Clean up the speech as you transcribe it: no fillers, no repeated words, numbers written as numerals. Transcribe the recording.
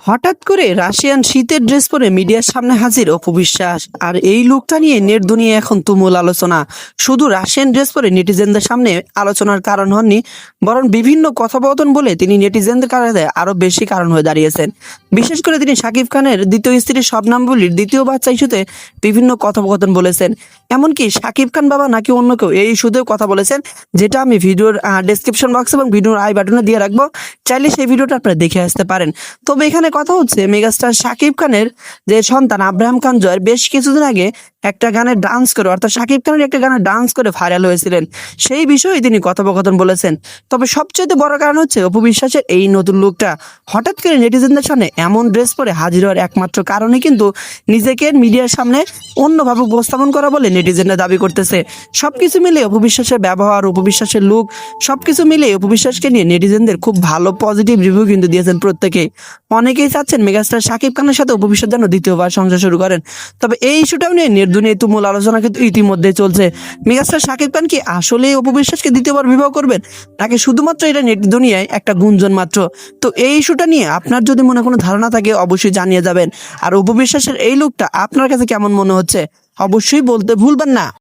হঠাৎ করে রাশিয়ান শীতের ড্রেস পরে মিডিয়ার সামনে হাজির অপু বিশ্বাস। আর এই লুকটা নিয়ে নেট দুনিয়া এখন তুমুল আলোচনা। শুধু রাশিয়ান ড্রেস পরে নেটিজেনদের সামনে আলোচনার কারণ হননি, বরং বিভিন্ন কথোপকথন বলে তিনি নেটিজেনদের কাছে আরো বেশি কারণ হয়ে দাঁড়িয়েছেন। বিশেষ করে তিনি শাকিব খানের দ্বিতীয় স্ত্রী শবনম বুবলির দ্বিতীয় বাচ্চা ইস্যুতে বিভিন্ন কথোপকথন বলেছেন। এমনকি শাকিব খান বাবা নাকি অন্য কেউ এই ইস্যুতেও কথা বলেছেন, যেটা আমি ভিডিওর ডেসক্রিপশন বক্স এবং ভিডিওর আই বাটনে দিয়ে রাখবো, চাইলে সেই ভিডিওটা আপনারা দেখে আসতে পারেন। তবে এখানে কথা হচ্ছে মেগাস্টার শাকিব খানের যে সন্তান আব্রাহাম খান জয়ের বেশ কিছুদিন আগে একটা গানে ডান্স করে, অর্থাৎ শাকিব খানের একটা গানে ডান্স করে ভাইরাল হয়েছিলেন, সেই বিষয়ে তিনি কথোপকথন বলেছেন। তবে সবচেয়ে বড় কারণ হচ্ছে অপু বিশ্বাসের এই নতুন লুকটা। হঠাৎ করে নেটিজেনদের সামনে এমন ড্রেস পরে হাজির হওয়ার একমাত্র কারণে কিন্তু নিজেকে মিডিয়ার সামনে অন্যভাবে উপস্থাপন করা বলে নেটিজেনরা দাবি করতেছে। সবকিছু মিলে অপু বিশ্বাসের ব্যবহার, অপু বিশ্বাসের লুক, সবকিছু মিলে অপু বিশ্বাসকে নিয়ে নেটিজেনদের খুব ভালো পজিটিভ রিভিউ কিন্তু দিয়েছেন প্রত্যেকে। অনেকেই চাচ্ছেন মেগাস্টার শাকিব খানের সাথে অপু বিশ্বাস যেন দ্বিতীয়বার সংসার শুরু করেন। তবে এই ইস্যুটাও নিয়ে নেট দুনিয়ায় তুমুল আলোচনা কিন্তু ইতিমধ্যে চলছে। মেগাস্টার শাকিব খান কি আসলে অপু বিশ্বাসকে দ্বিতীয়বার বিবাহ করবেন, নাকি শুধুমাত্র এটা নেট দুনিয়ায় একটা গুঞ্জন মাত্র? তো এই ইস্যুটা নিয়ে আপনার যদি মনে কোনো ধারণা থাকে অবশ্যই জানিয়ে যাবেন। আর অপু বিশ্বাসের এই লুকটা আপনার কাছে কেমন মনে হচ্ছে অবশ্যই বলতে ভুলবেন না।